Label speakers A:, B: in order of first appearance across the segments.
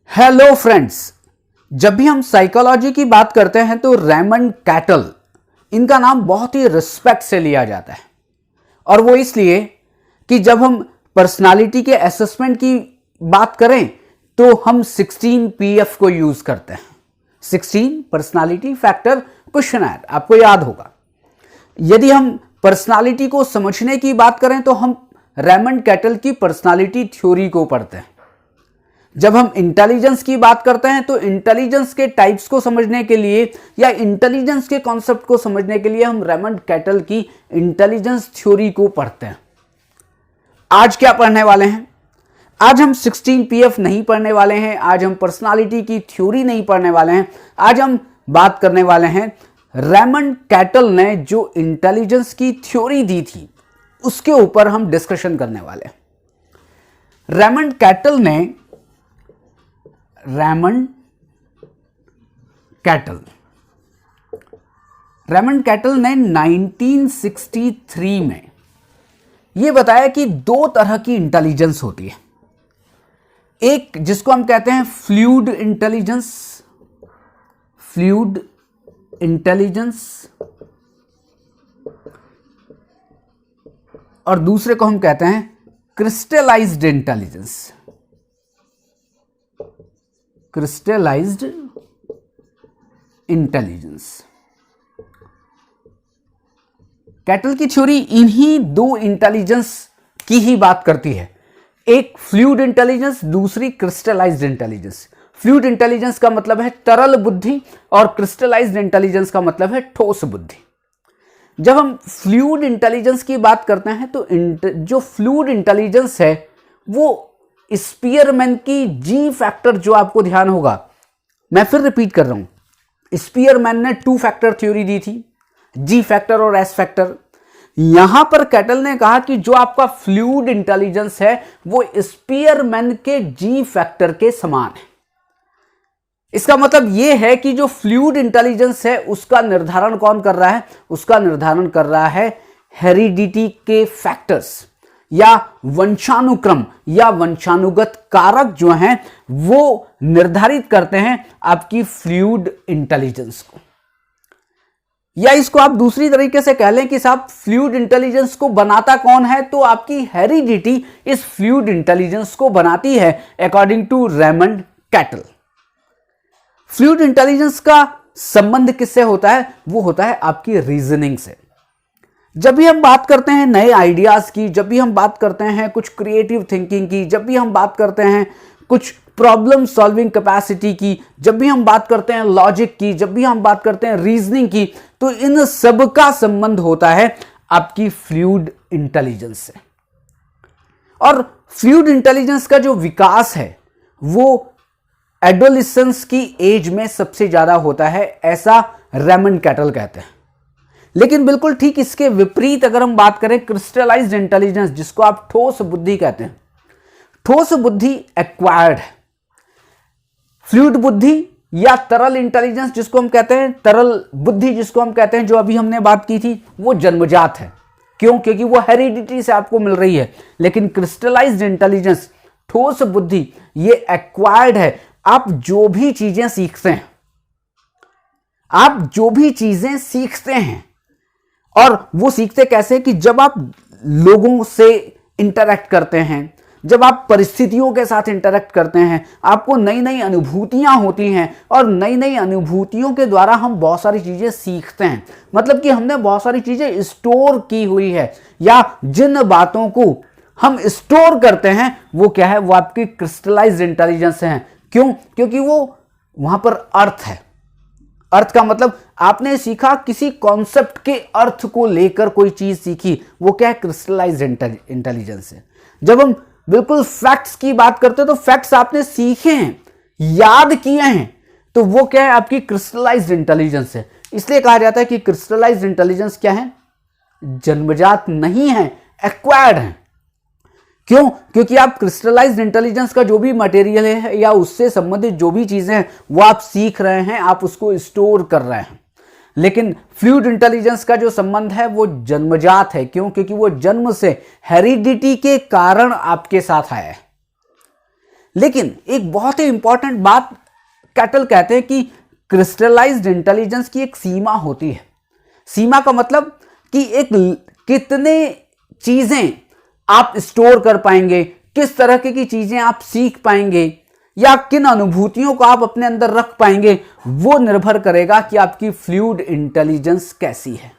A: Hello friends, जब भी हम साइकोलॉजी की बात करते हैं तो रेमंड कैटल इनका नाम बहुत ही रिस्पेक्ट से लिया जाता है। और वो इसलिए कि जब हम पर्सनालिटी के असेसमेंट की बात करें तो हम 16 पीएफ को यूज करते हैं। 16 पर्सनालिटी फैक्टर क्वेश्चनर, आपको याद होगा। यदि हम पर्सनालिटी को समझने की बात करें तो हम रेमंड कैटल की पर्सनालिटी थ्योरी को पढ़ते हैं। जब हम इंटेलिजेंस की बात करते हैं तो इंटेलिजेंस के टाइप्स को समझने के लिए या इंटेलिजेंस के कॉन्सेप्ट को समझने के लिए हम रेमंड कैटल की इंटेलिजेंस थ्योरी को पढ़ते हैं। आज क्या पढ़ने वाले हैं? आज हम 16 पीएफ नहीं पढ़ने वाले हैं, आज हम पर्सनालिटी की थ्योरी नहीं पढ़ने वाले हैं। आज हम बात करने वाले हैं रेमंड कैटल ने जो इंटेलिजेंस की थ्योरी दी थी उसके ऊपर हम डिस्कशन करने वाले हैं। रेमंड कैटल ने 1963 में यह बताया कि दो तरह की इंटेलिजेंस होती है। एक जिसको हम कहते हैं फ्लूइड इंटेलिजेंस और दूसरे को हम कहते हैं क्रिस्टलाइज्ड इंटेलिजेंस। कैटल की थ्योरी इन्हीं दो इंटेलिजेंस की ही बात करती है, एक फ्लूइड इंटेलिजेंस, दूसरी क्रिस्टलाइज्ड इंटेलिजेंस। फ्लूइड इंटेलिजेंस का मतलब है तरल बुद्धि और क्रिस्टलाइज्ड इंटेलिजेंस का मतलब है ठोस बुद्धि। जब हम फ्लूइड इंटेलिजेंस की बात करते हैं तो जो फ्लूइड इंटेलिजेंस है वो स्पीयरमैन की जी फैक्टर, जो आपको ध्यान होगा, मैं फिर रिपीट कर रहा हूं, स्पीयरमैन ने 2 फैक्टर थ्योरी दी थी, जी फैक्टर और एस फैक्टर। यहां पर कैटल ने कहा कि जो आपका फ्लूइड इंटेलिजेंस है वो स्पीयरमैन के जी फैक्टर के समान है। इसका मतलब यह है कि जो फ्लूइड इंटेलिजेंस है उसका निर्धारण कौन कर रहा है? उसका निर्धारण कर रहा है हेरिडिटी के फैक्टर्स या वंशानुक्रम या वंशानुगत कारक जो हैं वो निर्धारित करते हैं आपकी फ्लूइड इंटेलिजेंस को। या इसको आप दूसरी तरीके से कह लें कि साहब फ्लूइड इंटेलिजेंस को बनाता कौन है? तो आपकी हेरिडिटी इस फ्लूइड इंटेलिजेंस को बनाती है according to Raymond Cattell. Fluid intelligence का संबंध किससे होता है? वो होता है आपकी रीजनिंग से। जब भी हम बात करते हैं नए आइडियाज की, जब भी हम बात करते हैं कुछ क्रिएटिव थिंकिंग की, जब भी हम बात करते हैं कुछ प्रॉब्लम सॉल्विंग कैपेसिटी की, जब भी हम बात करते हैं लॉजिक की, जब भी हम बात करते हैं रीजनिंग की, तो इन सब का संबंध होता है आपकी फ्लूइड इंटेलिजेंस से। और फ्लूइड इंटेलिजेंस का जो विकास है वो एडोलेसेंस की एज में सबसे ज्यादा होता है, ऐसा रेमंड कैटल कहते हैं। लेकिन बिल्कुल ठीक इसके विपरीत अगर हम बात करें क्रिस्टलाइज्ड इंटेलिजेंस, जिसको आप ठोस बुद्धि कहते हैं, ठोस बुद्धि एक्वायर्ड है। फ्लूइड बुद्धि या तरल इंटेलिजेंस जिसको हम कहते हैं, तरल बुद्धि जिसको हम कहते हैं, जो अभी हमने बात की थी, वो जन्मजात है। क्यों? क्योंकि वो हेरिडिटी से आपको मिल रही है। लेकिन क्रिस्टलाइज्ड इंटेलिजेंस, ठोस बुद्धि, ये एक्वायर्ड है। आप जो भी चीजें सीखते हैं और वो सीखते कैसे कि जब आप लोगों से इंटरैक्ट करते हैं, जब आप परिस्थितियों के साथ इंटरैक्ट करते हैं, आपको नई नई अनुभूतियां होती हैं और नई नई अनुभूतियों के द्वारा हम बहुत सारी चीजें सीखते हैं। मतलब कि हमने बहुत सारी चीजें स्टोर की हुई है, या जिन बातों को हम स्टोर करते हैं वो क्या है? वो आपकी क्रिस्टलाइज्ड इंटेलिजेंस है। क्यों? क्योंकि वो वहां पर अर्थ है। अर्थ का मतलब आपने सीखा, किसी कॉन्सेप्ट के अर्थ को लेकर कोई चीज सीखी, वो क्या है? क्रिस्टलाइज्ड इंटेलिजेंस है। जब हम बिल्कुल फैक्ट्स की बात करते हैं तो फैक्ट्स आपने सीखे हैं, याद किए हैं, तो वो क्या है? आपकी क्रिस्टलाइज्ड इंटेलिजेंस है। इसलिए कहा जाता है कि क्रिस्टलाइज्ड इंटेलिजेंस क्या है? जन्मजात नहीं है, एक्वायर्ड है। क्यों? क्योंकि आप क्रिस्टलाइज्ड इंटेलिजेंस का जो भी मटेरियल है या उससे संबंधित जो भी चीजें हैं वो आप सीख रहे हैं, आप उसको स्टोर कर रहे हैं। लेकिन फ्लूइड इंटेलिजेंस का जो संबंध है वो जन्मजात है। क्यों? क्योंकि वो जन्म से हेरिडिटी के कारण आपके साथ आया है। लेकिन एक बहुत ही इंपॉर्टेंट बात कैटल कहते हैं कि क्रिस्टलाइज्ड इंटेलिजेंस की एक सीमा होती है। सीमा का मतलब कि एक कितने चीजें आप स्टोर कर पाएंगे, किस तरह की चीजें आप सीख पाएंगे या किन अनुभूतियों को आप अपने अंदर रख पाएंगे, वो निर्भर करेगा कि आपकी फ्लूइड इंटेलिजेंस कैसी है।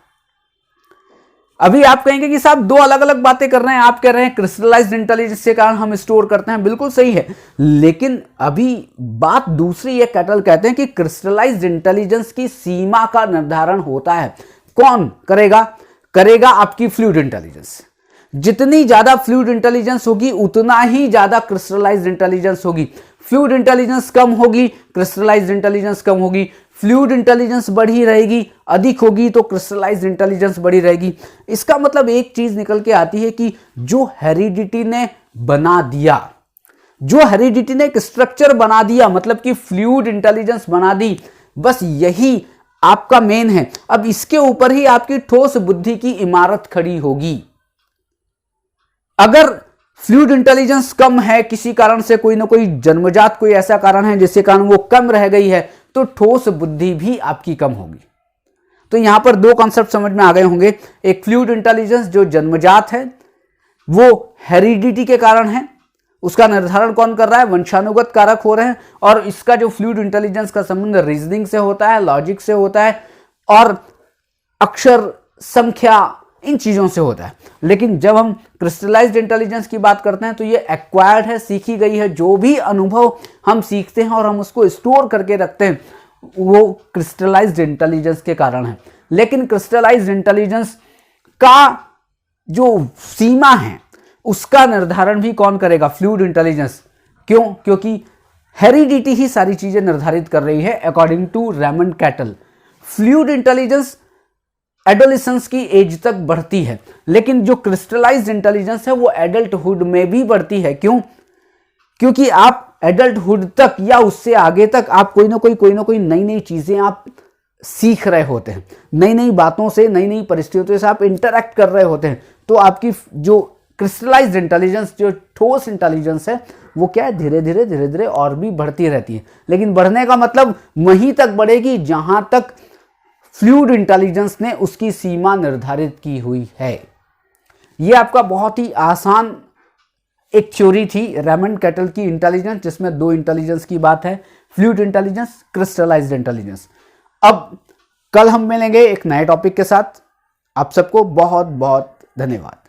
A: अभी आप कहेंगे कि साहब दो अलग अलग बातें कर रहे हैं, आप कह रहे हैं क्रिस्टलाइज्ड इंटेलिजेंस के कारण हम स्टोर करते हैं, बिल्कुल सही है, लेकिन अभी बात दूसरी है। कैटल कहते हैं कि क्रिस्टलाइज्ड इंटेलिजेंस की सीमा का निर्धारण होता है। कौन करेगा? करेगा आपकी फ्लूइड इंटेलिजेंस। जितनी ज्यादा फ्लूइड इंटेलिजेंस होगी उतना ही ज्यादा क्रिस्टलाइज्ड इंटेलिजेंस होगी। फ्लूइड इंटेलिजेंस कम होगी, क्रिस्टलाइज्ड इंटेलिजेंस कम होगी। फ्लूइड इंटेलिजेंस बढ़ी रहेगी, अधिक होगी तो क्रिस्टलाइज्ड इंटेलिजेंस बढ़ी रहेगी। इसका मतलब एक चीज निकल के आती है कि जो हेरिडिटी ने बना दिया, जो हेरिडिटी ने एक स्ट्रक्चर बना दिया, मतलब कि फ्लूइड इंटेलिजेंस बना दी, बस यही आपका मेन है। अब इसके ऊपर ही आपकी ठोस बुद्धि की इमारत खड़ी होगी। अगर फ्लूइड इंटेलिजेंस कम है, किसी कारण से कोई ना कोई जन्मजात कोई ऐसा कारण है जिसके कारण वो कम रह गई है, तो ठोस बुद्धि भी आपकी कम होगी। तो यहां पर दो कॉन्सेप्ट समझ में आ गए होंगे। एक फ्लूइड इंटेलिजेंस जो जन्मजात है, वो हेरिडिटी के कारण है, उसका निर्धारण कौन कर रहा है? वंशानुगत कारक हो रहे हैं। और इसका जो फ्लूइड इंटेलिजेंस का संबंध रीजनिंग से होता है, लॉजिक से होता है और अक्षर, संख्या, इन चीजों से होता है। लेकिन जब हम क्रिस्टलाइज्ड इंटेलिजेंस की बात करते हैं तो ये एक्वायर्ड है, सीखी गई है। जो भी अनुभव हम सीखते हैं और हम उसको स्टोर करके रखते हैं, वो क्रिस्टलाइज्ड इंटेलिजेंस के कारण है। लेकिन क्रिस्टलाइज्ड इंटेलिजेंस का जो सीमा है उसका निर्धारण भी कौन करेगा? Fluid intelligence. क्यों? क्योंकि हेरिडिटी ही सारी चीजें निर्धारित कर रही है according to Raymond Cattell. Fluid intelligence adolescence की एज तक बढ़ती है, लेकिन जो क्रिस्टलाइज्ड इंटेलिजेंस है वो एडल्टहुड में भी बढ़ती है। क्यों? क्योंकि आप एडल्टहुड तक या उससे आगे तक आप कोई ना कोई नई नई चीजें आप सीख रहे होते हैं, नई नई बातों से, नई नई परिस्थितियों से आप इंटरैक्ट कर रहे होते हैं। तो आपकी जो क्रिस्टलाइज्ड इंटेलिजेंस, जो ठोस इंटेलिजेंस है, वो क्या है? धीरे धीरे और भी बढ़ती रहती है। लेकिन बढ़ने का मतलब वहीं तक बढ़ेगी जहां तक फ्लूइड इंटेलिजेंस ने उसकी सीमा निर्धारित की हुई है। यह आपका बहुत ही आसान एक थ्योरी थी रेमंड कैटल की इंटेलिजेंस, जिसमें दो इंटेलिजेंस की बात है, फ्लूइड इंटेलिजेंस, क्रिस्टलाइज्ड इंटेलिजेंस। अब कल हम मिलेंगे एक नए टॉपिक के साथ। आप सबको बहुत बहुत धन्यवाद।